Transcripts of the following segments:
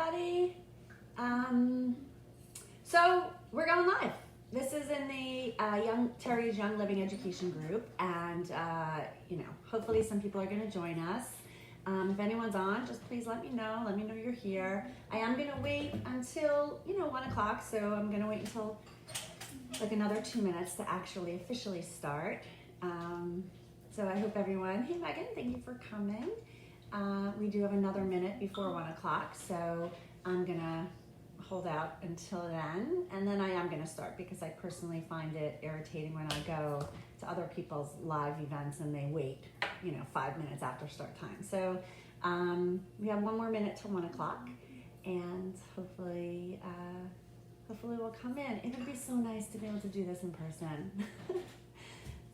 everybody. So we're going live. This is in the Terry's Young Living Education group, and hopefully some people are going to join us. If anyone's on, just please let me know. Let me know you're here. I am going to wait until 1 o'clock, so I'm going to wait until like another 2 minutes to actually officially start. So I hope everyone. Hey Megan, thank you for coming. We do have another minute before 1 o'clock, so I'm gonna hold out until then, and then I am gonna start because I personally find it irritating when I go to other people's live events and they wait, 5 minutes after start time. So we have 1 more minute till 1 o'clock, and hopefully we'll come in. It would be so nice to be able to do this in person.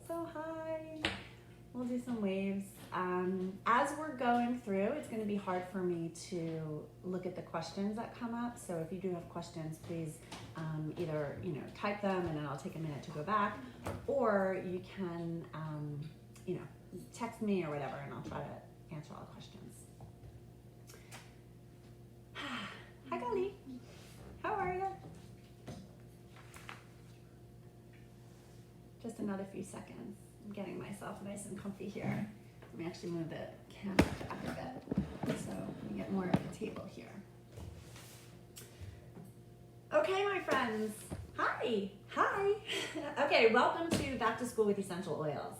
So hi. We'll do some waves. As we're going through, it's going to be hard for me to look at the questions that come up. So if you do have questions, please either type them and then I'll take a minute to go back, or you can text me or whatever, and I'll try to answer all the questions. Hi, Golly. How are you? Just another few seconds. I'm getting myself nice and comfy here. Let me actually move the camera back a bit so we get more of the table here. Okay, my friends. Hi. Okay, welcome to Back to School with Essential Oils.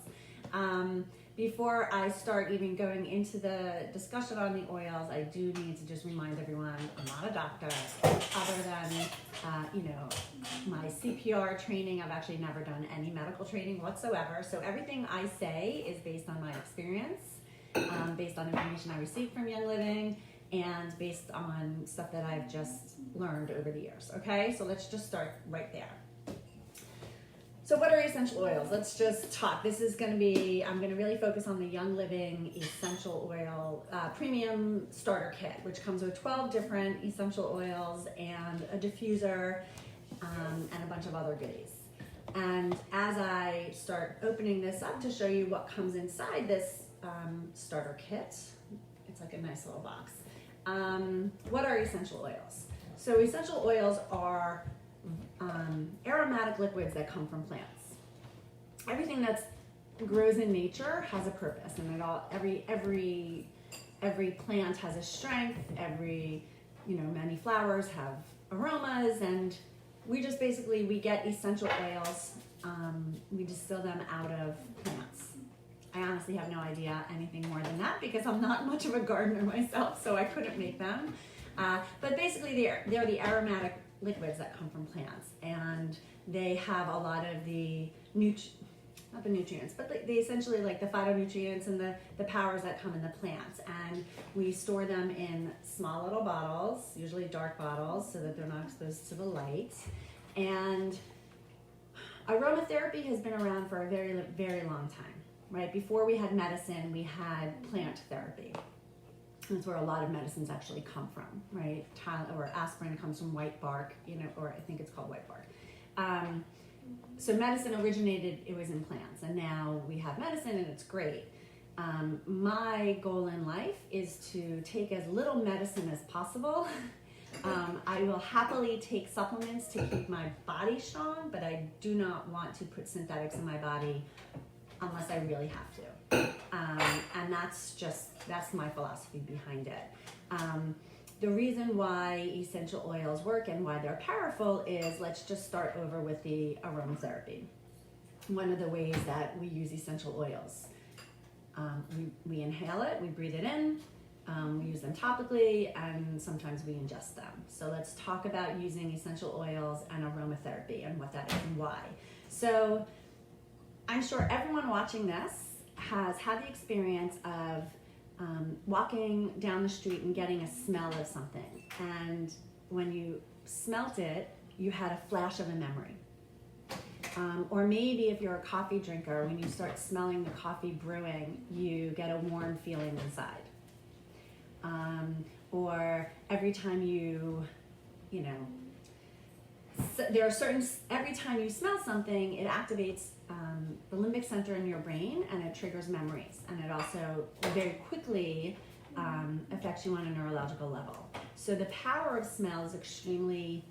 Before I start even going into the discussion on the oils, I do need to just remind everyone I'm not a doctor. Other than, my CPR training, I've actually never done any medical training whatsoever. So everything I say is based on my experience, based on information I received from Young Living, and based on stuff that I've just learned over the years. Okay, so let's just start right there. So what are essential oils? Let's just talk. This is going to be, I'm going to really focus on the Young Living Essential Oil Premium Starter Kit, which comes with 12 different essential oils and a diffuser and a bunch of other goodies. And as I start opening this up to show you what comes inside this starter kit, it's like a nice little box. What are essential oils? So essential oils are aromatic liquids that come from plants. Everything that grows in nature has a purpose, and every plant has a strength. Many flowers have aromas, and we just we get essential oils. We distill them out of plants. I honestly have no idea anything more than that because I'm not much of a gardener myself, so I couldn't make them. But basically, they're the aromatic liquids that come from plants, and they have a lot of the not the nutrients, but they essentially like the phytonutrients and the powers that come in the plants. And we store them in small little bottles, usually dark bottles, so that they're not exposed to the light. And aromatherapy has been around for a very, very long time, right? Before we had medicine, we had plant therapy. That's where a lot of medicines actually come from, right? Or aspirin comes from white bark, or I think it's called white bark. So medicine originated, it was in plants, and now we have medicine and it's great. My goal in life is to take as little medicine as possible. I will happily take supplements to keep my body strong, but I do not want to put synthetics in my body unless I really have to. And that's my philosophy behind it. The reason why essential oils work and why they're powerful is, let's just start over with the aromatherapy. One of the ways that we use essential oils, we inhale it, we breathe it in, we use them topically, and sometimes we ingest them. So let's talk about using essential oils and aromatherapy and what that is and why. So I'm sure everyone watching this has had the experience of walking down the street and getting a smell of something. And when you smelt it, you had a flash of a memory. Or maybe if you're a coffee drinker, when you start smelling the coffee brewing, you get a warm feeling inside. Or every time there are every time you smell something, it activates the limbic center in your brain, and it triggers memories. And it also very quickly affects you on a neurological level. So the power of smell is extremely,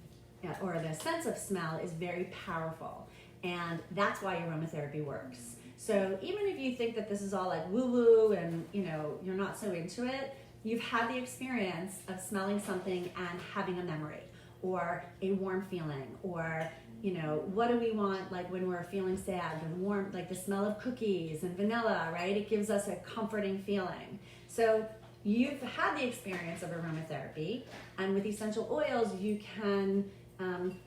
or the sense of smell is very powerful. And that's why aromatherapy works. So even if you think that this is all like woo-woo and you're not so into it, you've had the experience of smelling something and having a memory or a warm feeling, or what do we want, like when we're feeling sad, the warm, like the smell of cookies and vanilla, right? It gives us a comforting feeling. So you've had the experience of aromatherapy, and with essential oils, you can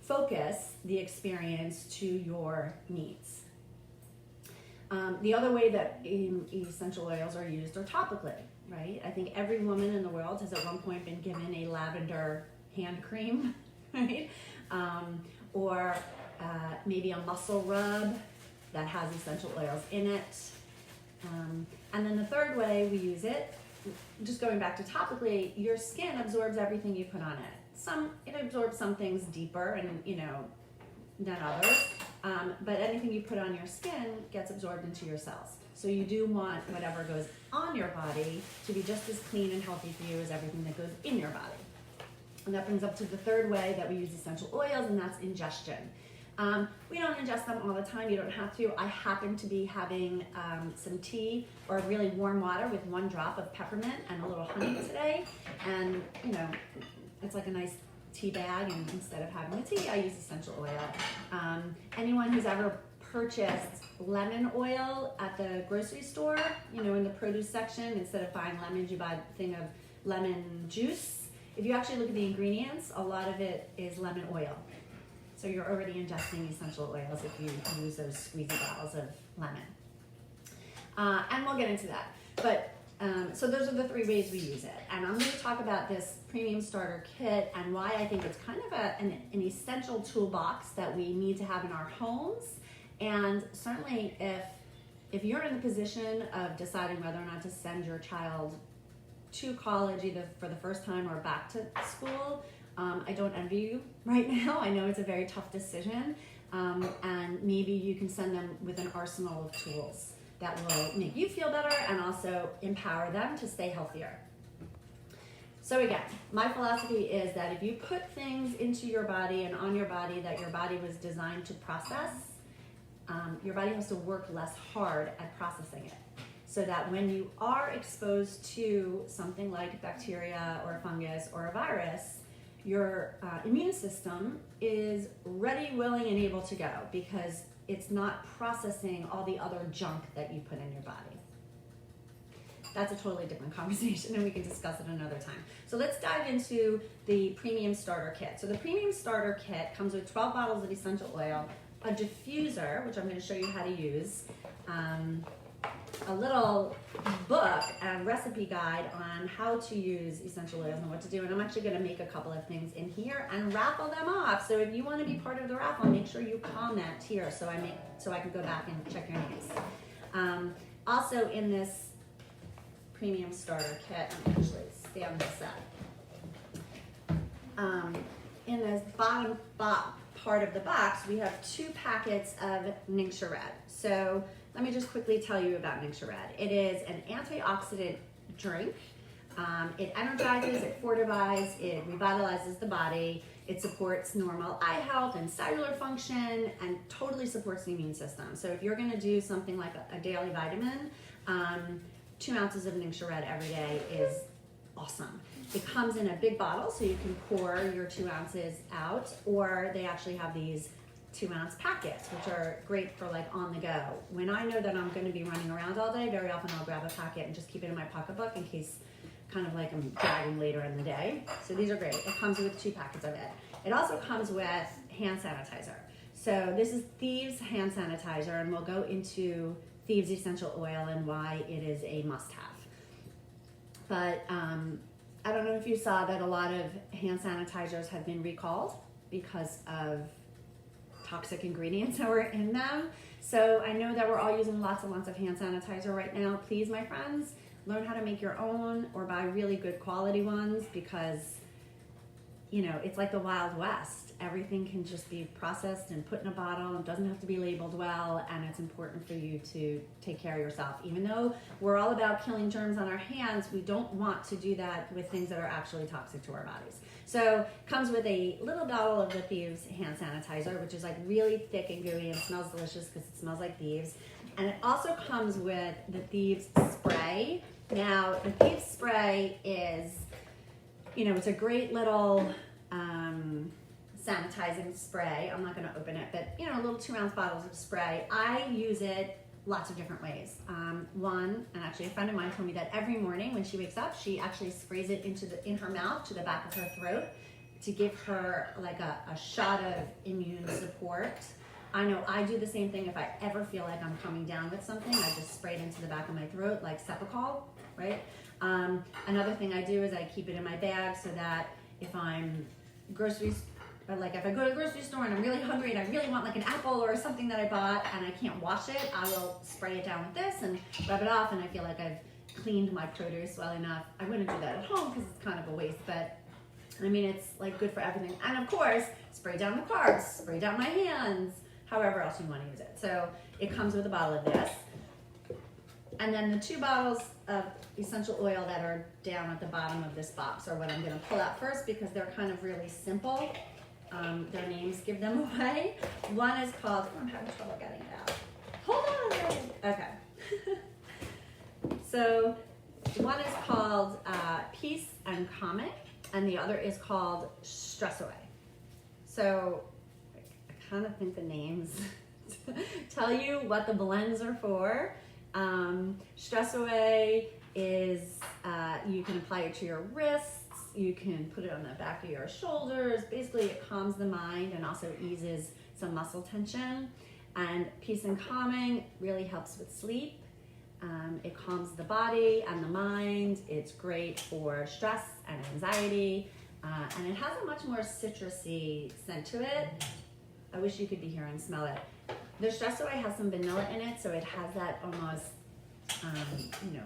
focus the experience to your needs. The other way that essential oils are used are topically, right? I think every woman in the world has at one point been given a lavender hand cream, right? Or maybe a muscle rub that has essential oils in it. And then the third way we use it, just going back to topically, your skin absorbs everything you put on it. It absorbs some things deeper and than others, but anything you put on your skin gets absorbed into your cells. So you do want whatever goes on your body to be just as clean and healthy for you as everything that goes in your body. And that brings up to the third way that we use essential oils, and that's ingestion. We don't ingest them all the time. You don't have to. I happen to be having some tea or really warm water with 1 drop of peppermint and a little honey today. And, it's like a nice tea bag, and instead of having the tea, I use essential oil. Anyone who's ever purchased lemon oil at the grocery store, in the produce section, instead of buying lemons, you buy a thing of lemon juice. If you actually look at the ingredients, a lot of it is lemon oil. So you're already ingesting essential oils if you use those squeezy bottles of lemon. And we'll get into that. But so those are the 3 ways we use it. And I'm going to talk about this premium starter kit and why I think it's kind of an essential toolbox that we need to have in our homes. And certainly if you're in the position of deciding whether or not to send your child to college, either for the first time or back to school, I don't envy you right now. I know it's a very tough decision, and maybe you can send them with an arsenal of tools that will make you feel better and also empower them to stay healthier. So again, my philosophy is that if you put things into your body and on your body that your body was designed to process, your body has to work less hard at processing it. So that when you are exposed to something like bacteria or a fungus or a virus, your immune system is ready, willing, and able to go because it's not processing all the other junk that you put in your body. That's a totally different conversation, and we can discuss it another time. So let's dive into the premium starter kit. So the premium starter kit comes with 12 bottles of essential oil, a diffuser, which I'm going to show you how to use, a little book and recipe guide on how to use essential oils and what to do. And I'm actually going to make a couple of things in here and raffle them off. So if you want to be part of the raffle, make sure you comment here so I can go back and check your names. Also in this premium starter kit, I'm actually stand this up. In this bottom part of the box, we have 2 packets of Ningxia Red. So let me just quickly tell you about Ningxia Red. It is an antioxidant drink. It energizes, it fortifies, it revitalizes the body. It supports normal eye health and cellular function and totally supports the immune system. So if you're gonna do something like a daily vitamin, 2 ounces of Ningxia Red every day is awesome. It comes in a big bottle so you can pour your 2 ounces out, or they actually have these 2-ounce packets, which are great for like on the go. When I know that I'm going to be running around all day, very often I'll grab a packet and just keep it in my pocketbook in case kind of like I'm dragging later in the day. So these are great. It comes with 2 packets of it. It also comes with hand sanitizer. So this is Thieves hand sanitizer, and we'll go into Thieves essential oil and why it is a must-have. But I don't know if you saw that a lot of hand sanitizers have been recalled because of toxic ingredients that were in them. So I know that we're all using lots and lots of hand sanitizer right now. Please, my friends, learn how to make your own or buy really good quality ones, because it's like the Wild West. Everything can just be processed and put in a bottle. It doesn't have to be labeled well, and it's important for you to take care of yourself. Even though we're all about killing germs on our hands, we don't want to do that with things that are actually toxic to our bodies. So comes with a little bottle of the Thieves hand sanitizer, which is like really thick and gooey and smells delicious because it smells like Thieves. And it also comes with the Thieves spray. Now, the Thieves spray is, it's a great little sanitizing spray. I'm not going to open it, but little 2-ounce bottles of spray. I use it lots of different ways. One, and actually a friend of mine told me that every morning when she wakes up, she actually sprays it in her mouth to the back of her throat to give her like a shot of immune support. I know I do the same thing. If I ever feel like I'm coming down with something, I just spray it into the back of my throat like Cepacol, right? Another thing I do is I keep it in my bag so that if I'm if I go to the grocery store and I'm really hungry and I really want like an apple or something that I bought and I can't wash it, I will spray it down with this and rub it off, and I feel like I've cleaned my produce well enough. I wouldn't do that at home because it's kind of a waste, but I mean, it's like good for everything. And of course, spray down the carbs, spray down my hands, however else you want to use it. So it comes with a bottle of this. And then the 2 bottles of essential oil that are down at the bottom of this box are what I'm going to pull out first because they're kind of really simple. Their names give them away. One is called, I'm having trouble getting it out. Hold on. Okay. So one is called Peace and Calming, and the other is called Stress Away. So I kind of think the names tell you what the blends are for. Stress Away is, you can apply it to your wrists. You can put it on the back of your shoulders. Basically, it calms the mind and also eases some muscle tension. And Peace and Calming really helps with sleep. It calms the body and the mind. It's great for stress and anxiety. And it has a much more citrusy scent to it. I wish you could be here and smell it. The Stress Away has some vanilla in it, so it has that almost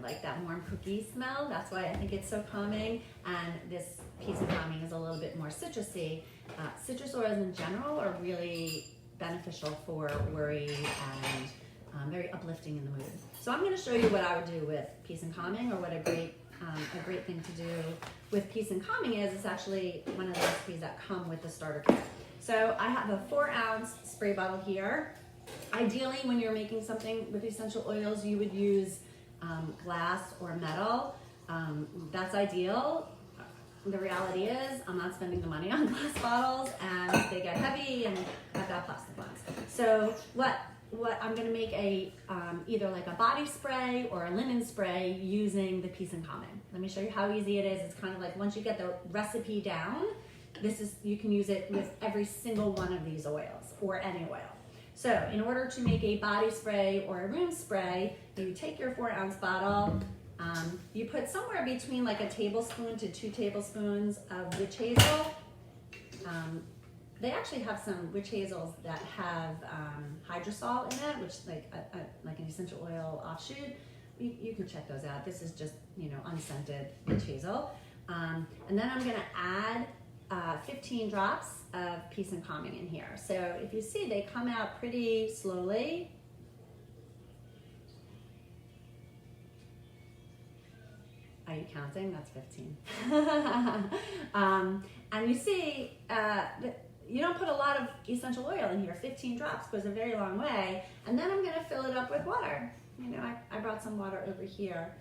like that warm cookie smell. That's why I think it's so calming. And this Peace and Calming is a little bit more citrusy. Citrus oils in general are really beneficial for worry and very uplifting in the mood. So I'm going to show you what I would do with Peace and Calming, or what a great thing to do with Peace and Calming is. It's actually one of the recipes that come with the starter kit. So I have a 4-ounce spray bottle here. Ideally, when you're making something with essential oils, you would use glass or metal. That's ideal. The reality is I'm not spending the money on glass bottles, and they get heavy, and I've got plastic ones. So what I'm going to make either like a body spray or a linen spray using the Peace and Calming. Let me show you how easy it is. It's kind of like once you get the recipe down, you can use it with every single one of these oils or any oil. So in order to make a body spray or a room spray, you take your 4-ounce bottle, you put somewhere between like a tablespoon to 2 tablespoons of witch hazel. They actually have some witch hazels that have hydrosol in it, which like an essential oil offshoot. You can check those out. This is just unscented witch hazel. And then I'm gonna add 15 drops of Peace and Calming in here. So if you see, they come out pretty slowly. Are you counting? That's 15. And you see, you don't put a lot of essential oil in here. 15 drops goes a very long way. And then I'm gonna fill it up with water. I brought some water over here.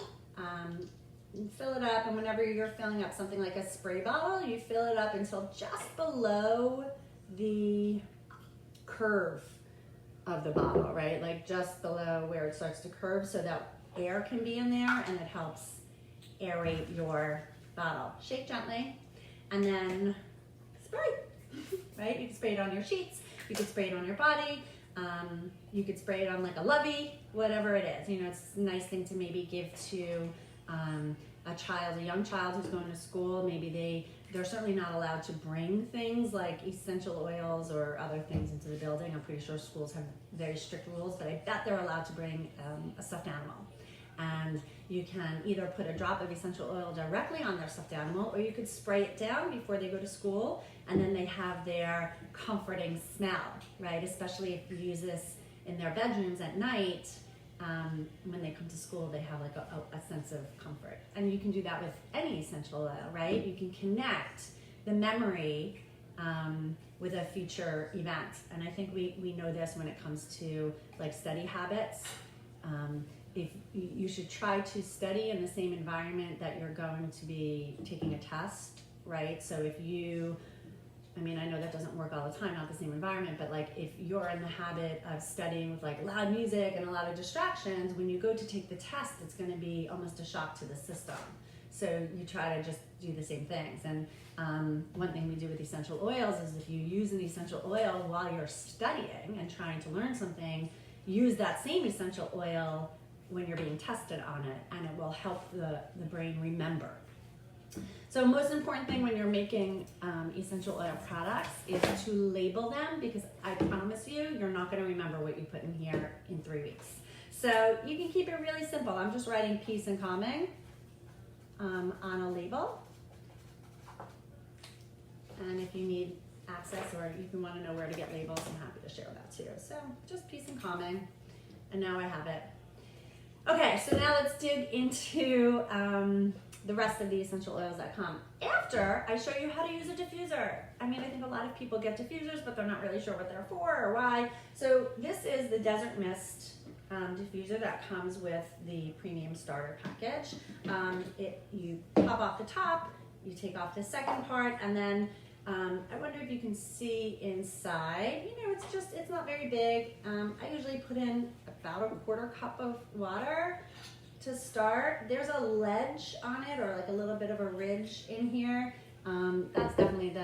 You fill it up, and whenever you're filling up something like a spray bottle, you fill it up until just below the curve of the bottle, right? Like just below where it starts to curve, so that air can be in there, and it helps aerate your bottle. Shake gently, and then spray, right? You can spray it on your sheets, you could spray it on your body, you could spray it on like a lovey, whatever it is. It's a nice thing to maybe give to a young child who's going to school. Maybe they're certainly not allowed to bring things like essential oils or other things into the building. I'm pretty sure schools have very strict rules, but I bet they're allowed to bring a stuffed animal. And you can either put a drop of essential oil directly on their stuffed animal, or you could spray it down before they go to school, and then they have their comforting smell, right? Especially if you use this in their bedrooms at night. When they come to school, they have like a sense of comfort. And you can do that with any essential oil, right? You can connect the memory with a future event. And I think we know this when it comes to like study habits. If you should try to study in the same environment that you're going to be taking a test, right? So if you, I mean, I know that doesn't work all the time, not the same environment, but like if you're in the habit of studying with like loud music and a lot of distractions, when you go to take the test, it's going to be almost a shock to the system. So you try to just do the same things. And one thing we do with essential oils is if you use an essential oil while you're studying and trying to learn something, use that same essential oil when you're being tested on it, and it will help the brain remember. So most important thing when you're making essential oil products is to label them, because I promise you, you're not going to remember what you put in here in 3 weeks. So you can keep it really simple. I'm just writing peace and calming on a label. And if you need access or if you want to know where to get labels, I'm happy to share that too. So just peace and calming. And now I have it. Okay, so now let's dig into the rest of the essential oils that come after I show you how to use a diffuser. I mean, I think a lot of people get diffusers, but they're not really sure what they're for or why. So this is the Desert Mist diffuser that comes with the premium starter package. You pop off the top, you take off the second part, and then I wonder if you can see inside. You know, it's not very big. I usually put in about a 1/4 cup of water to start. There's a ledge on it, or like a little bit of a ridge in here. That's definitely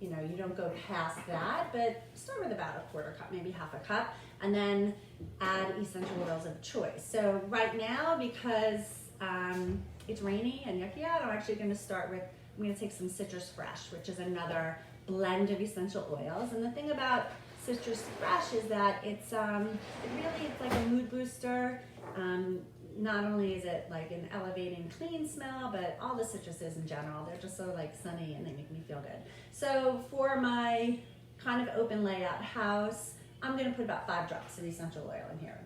you don't go past that, but start with about a 1/4 cup, maybe half a cup, and then add essential oils of choice. So right now, because it's rainy and yucky out, I'm actually going to start with, I'm going to take some Citrus Fresh, which is another blend of essential oils. And the thing about Citrus Fresh is that it's like a mood booster. Not only is it like an elevating clean smell, but all the citruses in general, they're just so like sunny and they make me feel good. So for my kind of open layout house, I'm going to put about 5 drops of essential oil in here.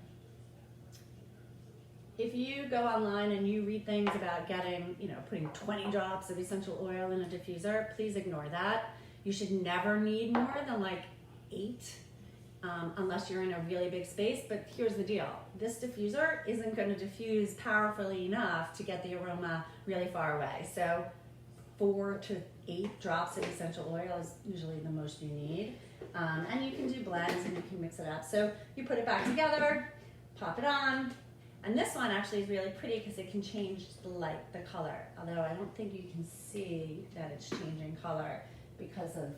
If you go online and you read things about putting 20 drops of essential oil in a diffuser, please ignore that. You should never need more than like 8, unless you're in a really big space. But here's the deal. This diffuser isn't going to diffuse powerfully enough to get the aroma really far away. So 4 to 8 drops of essential oil is usually the most you need. And you can do blends and you can mix it up. So you put it back together, pop it on. And this one actually is really pretty because it can change the color. Although I don't think you can see that it's changing color because of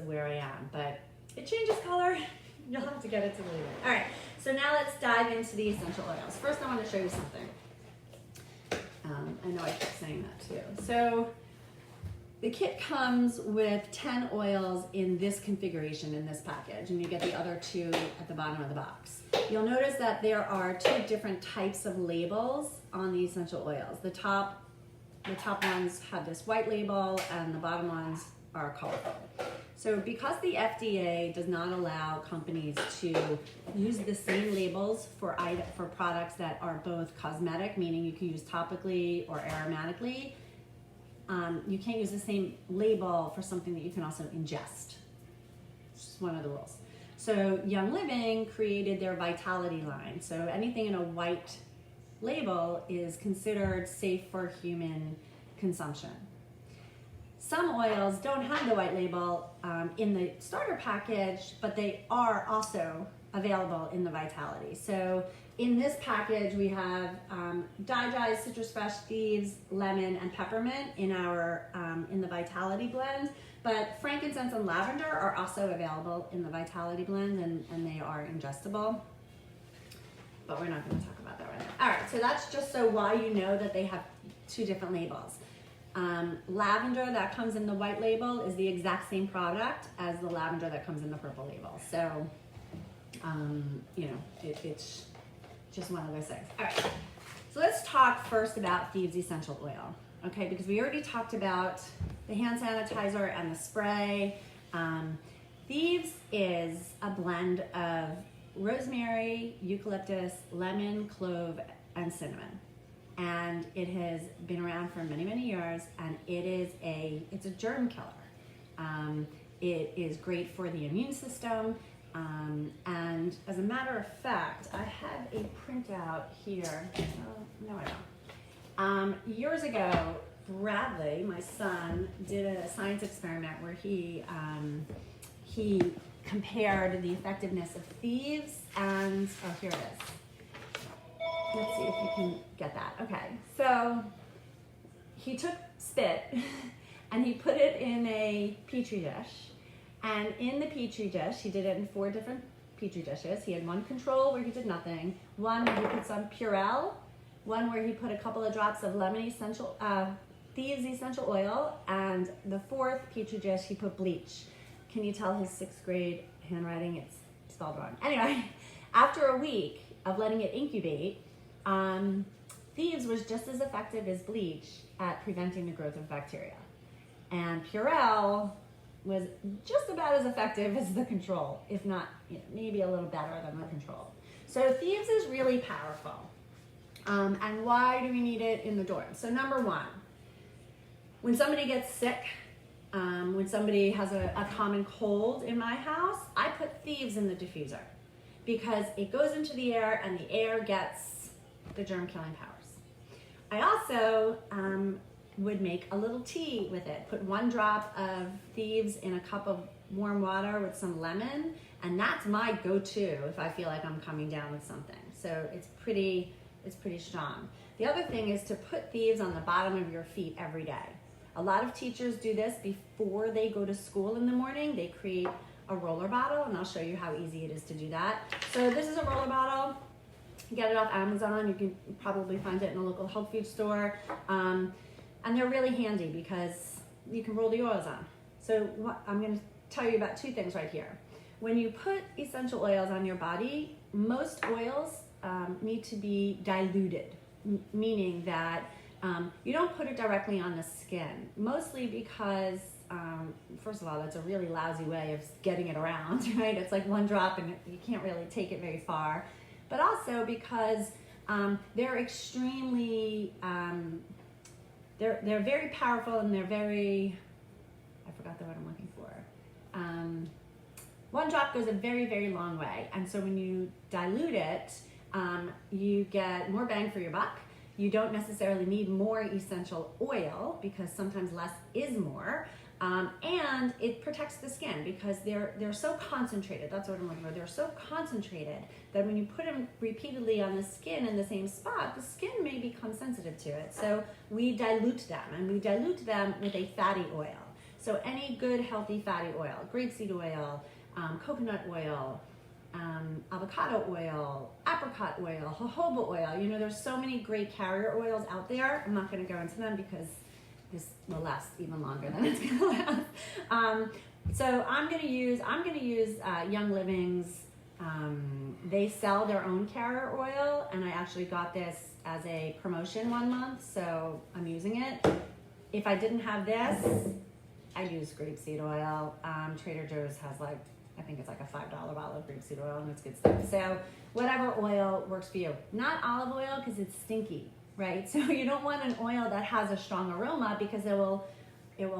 where I am. But it changes color. You'll have to get it to believe it. All right, so now let's dive into the essential oils. First, I want to show you something. I know I kept saying that too. So the kit comes with 10 oils in this configuration in this package, and you get the other 2 at the bottom of the box. You'll notice that there are 2 different types of labels on the essential oils. The top ones have this white label, and the bottom ones are colorful. So because the FDA does not allow companies to use the same labels for products that are both cosmetic, meaning you can use topically or aromatically, you can't use the same label for something that you can also ingest. It's just one of the rules. So Young Living created their Vitality line. So anything in a white label is considered safe for human consumption. Some oils don't have the white label in the starter package, but they are also available in the Vitality. So in this package, we have Dry, Citrus Fresh, Thieves, Lemon, and Peppermint in the Vitality blend. But Frankincense and Lavender are also available in the Vitality blend, and they are ingestible. But we're not going to talk about that right now. All right, so that's just so why you know that they have 2 different labels. Lavender that comes in the white label is the exact same product as the lavender that comes in the purple label. So, it's just one of those things. All right, so let's talk first about Thieves essential oil, okay? Because we already talked about the hand sanitizer and the spray. Thieves is a blend of rosemary, eucalyptus, lemon, clove, and cinnamon. And it has been around for many, many years, and it's a germ killer. It is great for the immune system. And as a matter of fact, I have a printout here. Oh, no, I don't. Years ago, Bradley, my son, did a science experiment where he compared the effectiveness of Thieves and, oh, here it is. Let's see if you can get that. Okay, so he took spit and he put it in a petri dish. And in the petri dish, he did it in 4 different petri dishes. He had one control where he did nothing, one where he put some Purell, one where he put a couple of drops of Thieves essential oil, and the 4th petri dish, he put bleach. Can you tell his 6th grade handwriting? It's spelled wrong. Anyway, after a week of letting it incubate, Thieves was just as effective as bleach at preventing the growth of bacteria. And Purell was just about as effective as the control, if not, maybe a little better than the control. So Thieves is really powerful. And why do we need it in the dorm? So number 1, when somebody gets sick, when somebody has a common cold in my house, I put Thieves in the diffuser because it goes into the air and the air gets the germ killing powers. I also would make a little tea with it. Put 1 drop of Thieves in a cup of warm water with some lemon, and that's my go-to if I feel like I'm coming down with something. So it's pretty strong. The other thing is to put Thieves on the bottom of your feet every day. A lot of teachers do this before they go to school in the morning. They create a roller bottle, and I'll show you how easy it is to do that. So this is a roller bottle. Get it off Amazon. You can probably find it in a local health food store. And they're really handy because you can roll the oils on. So I'm going to tell you about 2 things right here. When you put essential oils on your body, most oils need to be diluted, meaning that you don't put it directly on the skin, mostly because, first of all, that's a really lousy way of getting it around, right? It's like 1 drop and you can't really take it very far. But also because they're extremely, they're very powerful, and they're very, I forgot the word I'm looking for. 1 drop goes a very, very long way. And so when you dilute it, you get more bang for your buck. You don't necessarily need more essential oil because sometimes less is more. And it protects the skin because they're so concentrated. That's what I'm looking for. They're so concentrated that when you put them repeatedly on the skin in the same spot, the skin may become sensitive to it. So we dilute them, and we dilute them with a fatty oil. So any good healthy fatty oil, grapeseed oil, coconut oil, avocado oil, apricot oil, jojoba oil. There's so many great carrier oils out there. I'm not going to go into them because this will last even longer than it's going to last. So I'm going to use Young Living's. They sell their own carrier oil, and I actually got this as a promotion 1 month, so I'm using it. If I didn't have this, I'd use grapeseed oil. Trader Joe's has I think it's like a $5 bottle of grapeseed oil, and it's good stuff. So whatever oil works for you. Not olive oil because it's stinky, right? So you don't want an oil that has a strong aroma because it will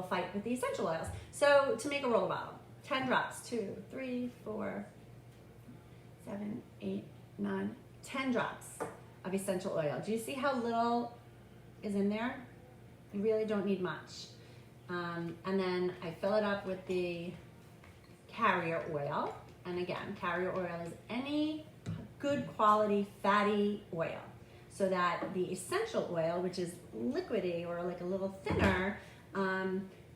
fight with the essential oils. So to make a roller bottle, 10 drops, 2, 3, 4, 7, 8, 9, 10 drops of essential oil. Do you see how little is in there? You really don't need much. And then I fill it up with the carrier oil. And again, carrier oil is any good quality fatty oil. So that the essential oil, which is liquidy or like a little thinner,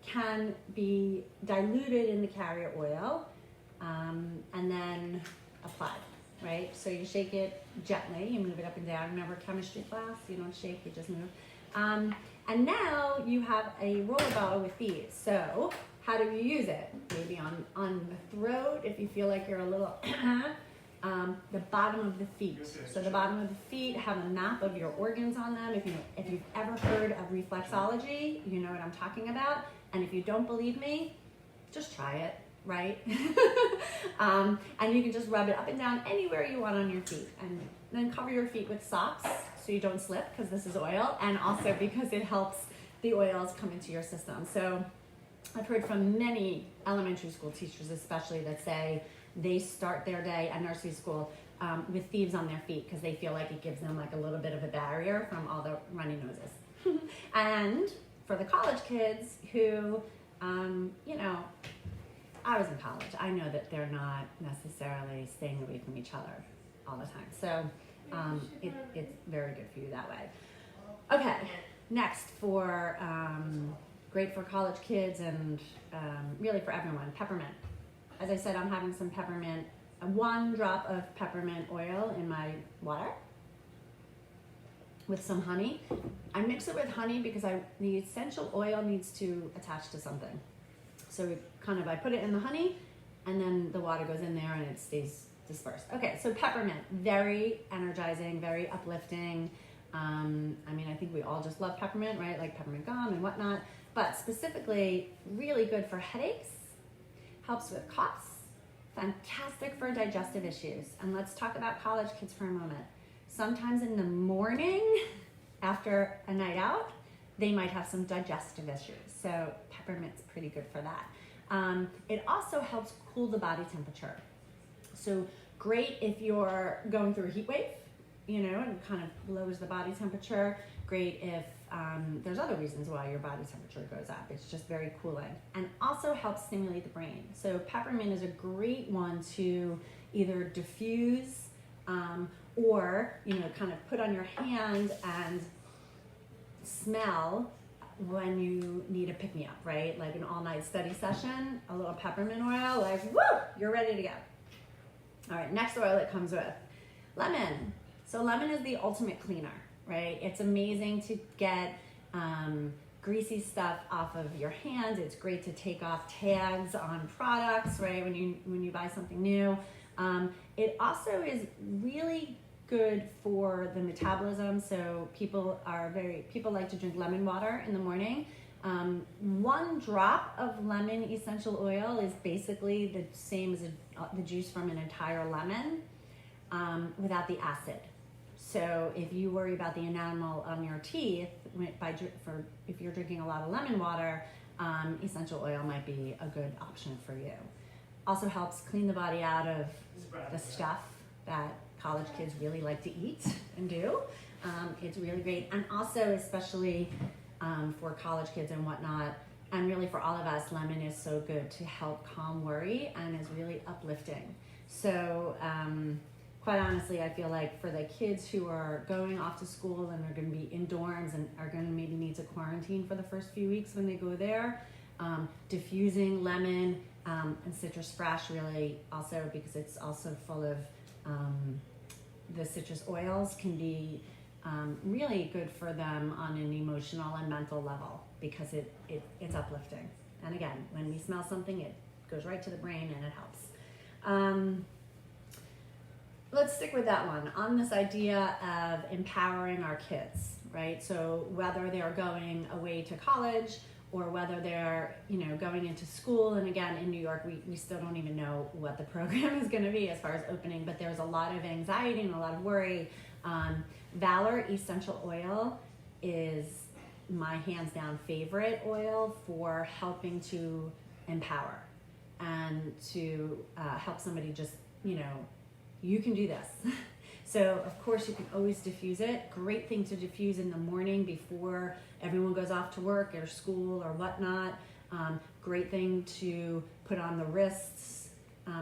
can be diluted in the carrier oil and then applied, right? So you shake it gently, you move it up and down. Remember chemistry class? You don't shake, you just move. And now you have a roller bottle with these. So how do you use it? Maybe on the throat if you feel like you're a little The bottom of the feet. So the bottom of the feet have a map of your organs on them. If you've ever heard of reflexology, you know what I'm talking about. And if you don't believe me, just try it, right? And you can just rub it up and down anywhere you want on your feet. And then cover your feet with socks so you don't slip, because this is oil, and also because it helps the oils come into your system. So I've heard from many elementary school teachers especially that say they start their day at nursery school with Thieves on their feet because they feel like it gives them like a little bit of a barrier from all the runny noses. And for the college kids who, you know, I was in college. I know that they're not necessarily staying away from each other all the time. So it's very good for you that way. Okay, next for great for college kids and really for everyone, peppermint. As I said, I'm having some peppermint, 1 drop of peppermint oil in my water with some honey. I mix it with honey because the essential oil needs to attach to something. So I put it in the honey and then the water goes in there and it stays dispersed. Okay, so peppermint, very energizing, very uplifting. I mean, I think we all just love peppermint, right? Like peppermint gum and whatnot, but specifically really good for headaches, helps with coughs, fantastic for digestive issues. And let's talk about college kids for a moment. Sometimes in the morning, after a night out, they might have some digestive issues. So peppermint's pretty good for that. It also helps cool the body temperature. So great if you're going through a heat wave, you know, and kind of lowers the body temperature. Great if there's other reasons why your body temperature goes up. It's just very cooling. And also helps stimulate the brain. So peppermint is a great one to either diffuse or, you know, kind of put on your hand and smell when you need a pick-me-up, right? Like an all-night study session, a little peppermint oil, like, woo, you're ready to go. All right, next oil it comes with, lemon. So lemon is the ultimate cleaner, right? It's amazing to get greasy stuff off of your hands. It's great to take off tags on products, right? When you buy something new. It also is really good for the metabolism. So people like to drink lemon water in the morning. 1 drop of lemon essential oil is basically the same as the juice from an entire lemon without the acid. So if you worry about the enamel on your teeth, if you're drinking a lot of lemon water, essential oil might be a good option for you. Also helps clean the body out of the stuff that college kids really like to eat and do. It's really great. And also especially for college kids and whatnot, and really for all of us, lemon is so good to help calm worry and is really uplifting. So quite honestly, I feel like for the kids who are going off to school and are going to be in dorms and are going to maybe need to quarantine for the first few weeks when they go there, diffusing lemon and citrus fresh really also, because it's also full of the citrus oils, can be really good for them on an emotional and mental level because it's uplifting. And again, when we smell something, it goes right to the brain and it helps. Let's stick with that one on this idea of empowering our kids, right? So whether they're going away to college or whether they're, you know, going into school, and again, in New York, we still don't even know what the program is going to be as far as opening, but there's a lot of anxiety and a lot of worry. Valor essential oil is my hands down favorite oil for helping to empower and to help somebody just, you know, you can do this. So of course you can always diffuse it. Great thing to diffuse in the morning before everyone goes off to work or school or whatnot. Great thing to put on the wrists.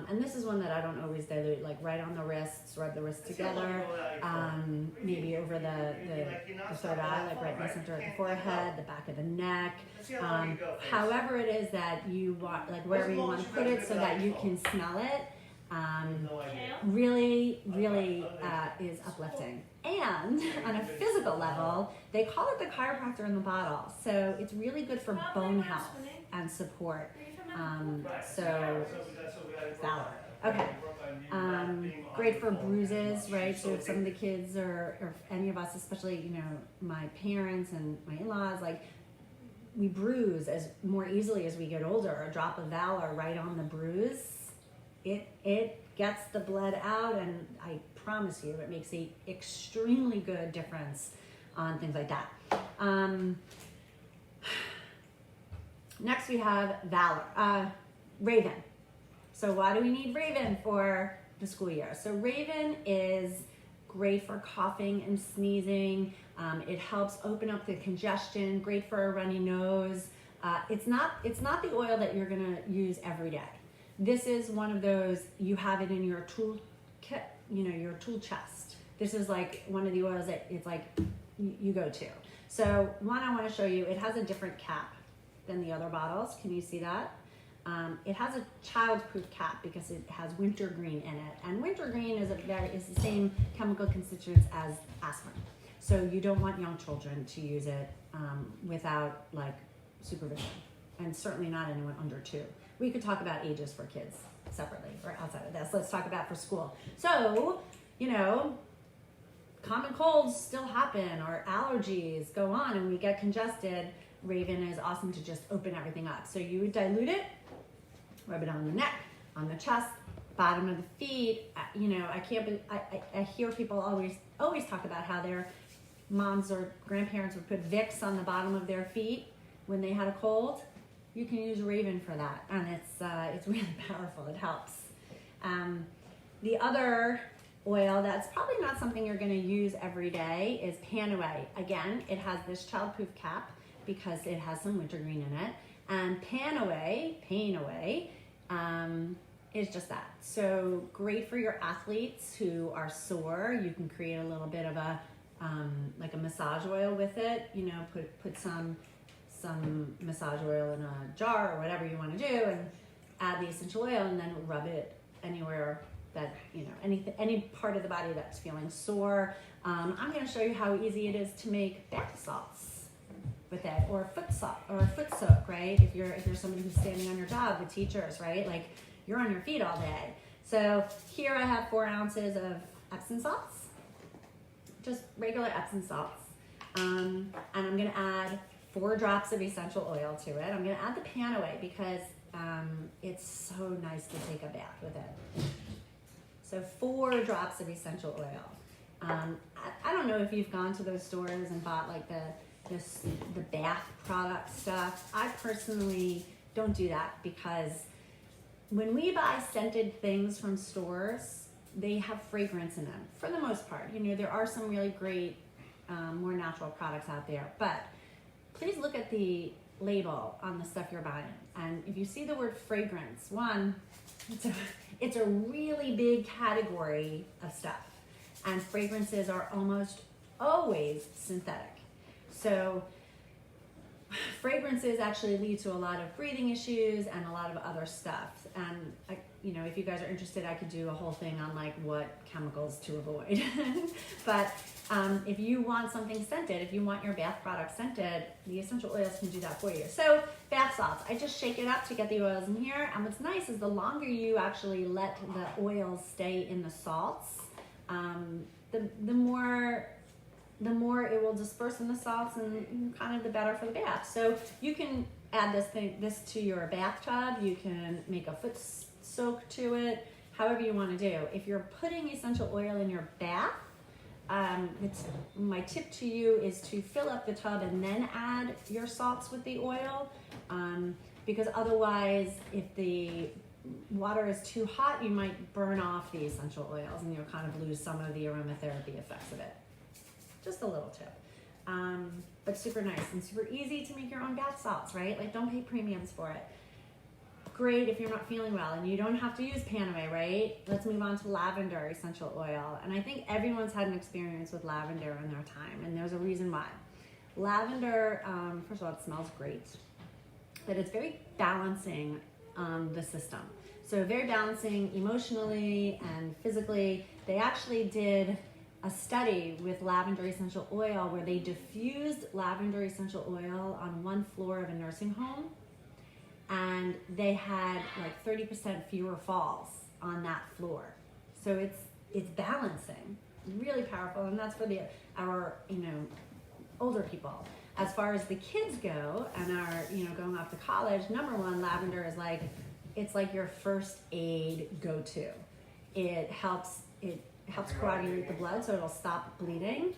And this is one that I don't always dilute, like right on the wrists, rub the wrists together, maybe over the third eye, like right in the center of the forehead, the back of the neck, however it is that you want, like wherever you want to put it so that you can smell it. Really is uplifting. And on a physical level, they call it the chiropractor in the bottle. So it's really good for bone health and support. So Valor. Okay. Great for bruises, right? So if some of the kids or any of us, especially, you know, my parents and my in-laws, like we bruise as more easily as we get older. A drop of Valor right on the bruise, it gets the blood out, and I promise you, it makes a extremely good difference on things like that. Next we have Valor, Raven. So why do we need Raven for the school year? So Raven is great for coughing and sneezing. It helps open up the congestion, great for a runny nose. It's not the oil that you're gonna use every day. This is one of those, you have it in your tool kit, you know, your tool chest. This is like one of the oils that it's like you go to. So one I wanna show you, it has a different cap than the other bottles. Can you see that? It has a child-proof cap because it has wintergreen in it, and wintergreen is the same chemical constituents as aspirin. So you don't want young children to use it without like supervision, and certainly not anyone under 2. We could talk about ages for kids separately or outside of this. Let's talk about for school. So, you know, common colds still happen, or allergies go on, and we get congested. Raven is awesome to just open everything up. So you would dilute it, rub it on the neck, on the chest, bottom of the feet. You know, I hear people always talk about how their moms or grandparents would put Vicks on the bottom of their feet when they had a cold. You can use Raven for that, and it's really powerful. It helps. The other oil that's probably not something you're going to use every day is PanAway. Again, it has this childproof cap because it has some wintergreen in it, and PanAway is just that. So great for your athletes who are sore. You can create a little bit of a like a massage oil with it. You know, put some massage oil in a jar or whatever you want to do, and add the essential oil, and then rub it anywhere that, you know, any part of the body that's feeling sore. I'm going to show you how easy it is to make bath salts with it, or foot soak, right? If you're somebody who's standing on your job with teachers, right? Like you're on your feet all day. So here I have 4 ounces of Epsom salts, just regular Epsom salts, and I'm going to add 4 drops of essential oil to it. I'm going to add the PanAway because it's so nice to take a bath with it. So 4 drops of essential oil. I don't know if you've gone to those stores and bought like the bath product stuff. I personally don't do that because when we buy scented things from stores, they have fragrance in them for the most part. You know, there are some really great, more natural products out there, but please look at the label on the stuff you're buying. And if you see the word fragrance, one, it's a really big category of stuff, and fragrances are almost always synthetic. So fragrances actually lead to a lot of breathing issues and a lot of other stuff. And you know, if you guys are interested, I could do a whole thing on like what chemicals to avoid. But if you want something scented, if you want your bath product scented, the essential oils can do that for you. So bath salts, I just shake it up to get the oils in here. And what's nice is the longer you actually let the oils stay in the salts, the more it will disperse in the salts, and kind of the better for the bath. So you can add this to your bathtub. You can make a foot soak to it, however you want to do. If you're putting essential oil in your bath, my tip to you is to fill up the tub and then add your salts with the oil, because otherwise, if the water is too hot, you might burn off the essential oils and you'll kind of lose some of the aromatherapy effects of it. Just a little tip, but super nice and super easy to make your own bath salts, right? Like don't pay premiums for it. Great if you're not feeling well, and you don't have to use PanAway, right? Let's move on to lavender essential oil. And I think everyone's had an experience with lavender in their time, and there's a reason why. Lavender, first of all, it smells great, but it's very balancing on the system. So very balancing emotionally and physically. They actually did a study with lavender essential oil where they diffused lavender essential oil on one floor of a nursing home, and they had like 30% fewer falls on that floor. So it's balancing, really powerful, and that's for our older people. As far as the kids go and are going off to college, number one, lavender is it's like your first aid go-to. It helps coagulate the blood, so it'll stop bleeding.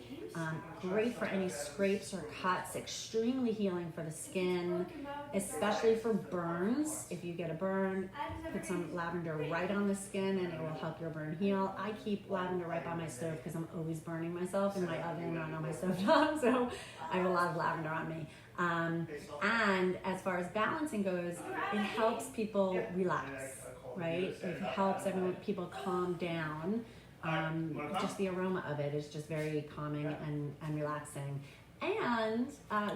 Great for any scrapes or cuts. Extremely healing for the skin, especially for burns. If you get a burn, put some lavender right on the skin and it will help your burn heal. I keep lavender right by my stove because I'm always burning myself in my oven or on my stovetop, so I have a lot of lavender on me. And as far as balancing goes, it helps people relax, right? It helps people calm down. Just the aroma of it is just very calming and relaxing. And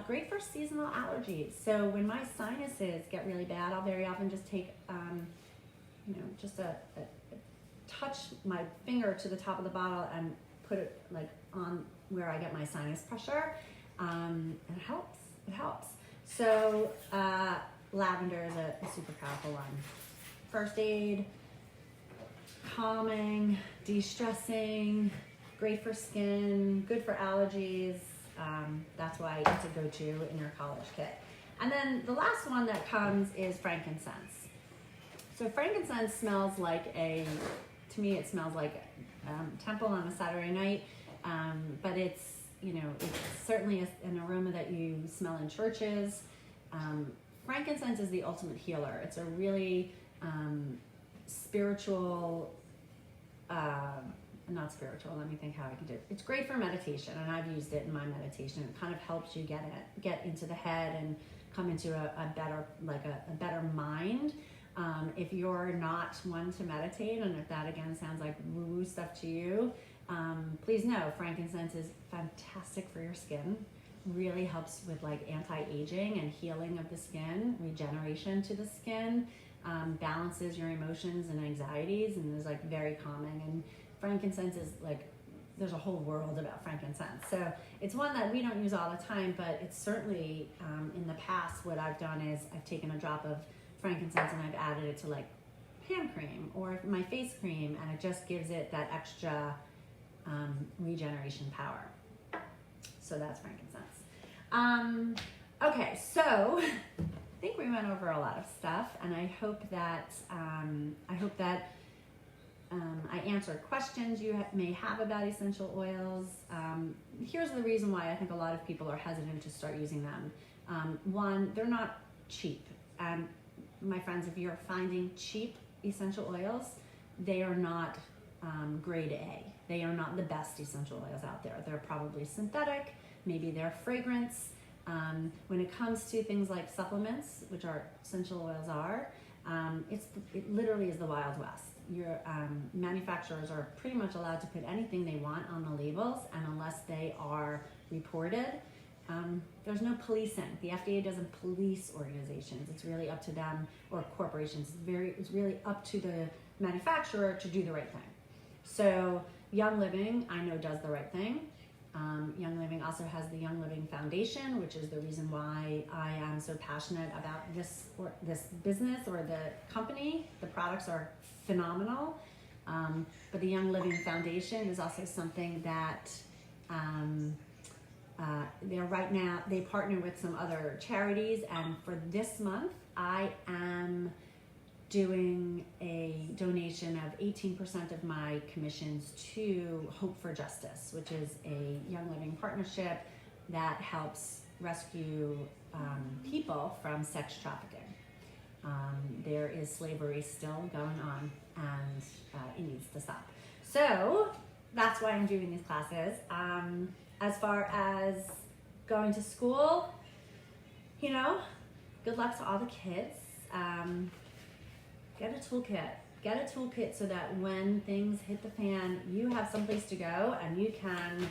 great for seasonal allergies. So when my sinuses get really bad, I'll very often just take, just touch my finger to the top of the bottle and put it on where I get my sinus pressure. And it helps. It helps. So lavender is a super powerful one. First aid, calming, de-stressing, great for skin, good for allergies. That's why it's a go-to in your college kit. And then the last one that comes is frankincense. So frankincense smells to me it smells like temple on a Saturday night, but it's certainly an aroma that you smell in churches. Frankincense is the ultimate healer. It's a really spiritual, not spiritual, let me think how I can do it. It's great for meditation, and I've used it in my meditation. It kind of helps you get into the head and come into a better mind. If you're not one to meditate, and if that again sounds like woo-woo stuff to you, please know frankincense is fantastic for your skin. Really helps with anti-aging and healing of the skin, regeneration to the skin. Balances your emotions and anxieties, and is very calming. And frankincense is there's a whole world about frankincense. So it's one that we don't use all the time, but it's certainly in the past what I've done is I've taken a drop of frankincense and I've added it to hand cream or my face cream, and it just gives it that extra regeneration power. So that's frankincense. Okay, so I think we went over a lot of stuff, and I hope that I answered questions you may have about essential oils. Here's the reason why I think a lot of people are hesitant to start using them. One, they're not cheap. My friends, if you're finding cheap essential oils, they are not grade A. They are not the best essential oils out there. They're probably synthetic, maybe they're fragrance. When it comes to things like supplements, which our essential oils are, it literally is the Wild West. Your manufacturers are pretty much allowed to put anything they want on the labels, and unless they are reported, there's no policing. The FDA doesn't police organizations. It's really up to them, or corporations. It's really up to the manufacturer to do the right thing. So Young Living, I know, does the right thing. Young Living also has the Young Living Foundation, which is the reason why I am so passionate about this business or the company. The products are phenomenal, but the Young Living Foundation is also something that they partner with some other charities, and for this month I am doing a donation of 18% of my commissions to Hope for Justice, which is a Young Living partnership that helps rescue people from sex trafficking. There is slavery still going on, and it needs to stop. So that's why I'm doing these classes. As far as going to school, good luck to all the kids. Get a toolkit. Get a toolkit so that when things hit the fan, you have someplace to go and you can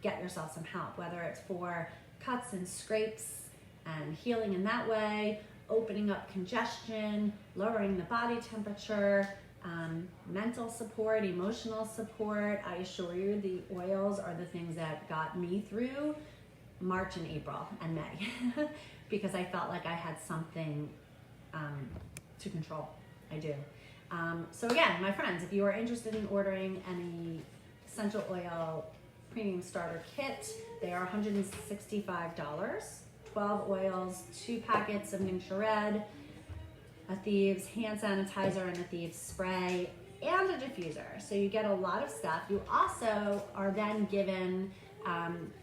get yourself some help, whether it's for cuts and scrapes and healing in that way, opening up congestion, lowering the body temperature, mental support, emotional support. I assure you the oils are the things that got me through March and April and May because I felt like I had something to control. I do. So again, my friends, if you are interested in ordering any essential oil premium starter kit, they are $165. 12 oils, 2 packets of Ningxia Red, a Thieves hand sanitizer and a Thieves spray, and a diffuser. So you get a lot of stuff. You also are then given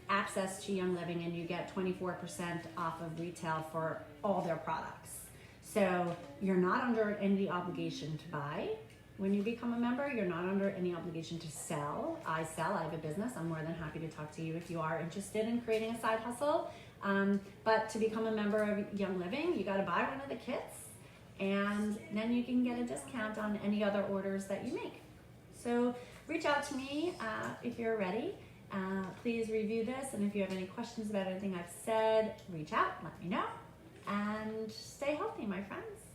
access to Young Living, and you get 24% off of retail for all their products. So you're not under any obligation to buy. When you become a member, you're not under any obligation to sell. I sell, I have a business. I'm more than happy to talk to you if you are interested in creating a side hustle. But to become a member of Young Living, you gotta buy one of the kits, and then you can get a discount on any other orders that you make. So reach out to me if you're ready. Please review this, and if you have any questions about anything I've said, reach out, let me know, and stay healthy, my friends.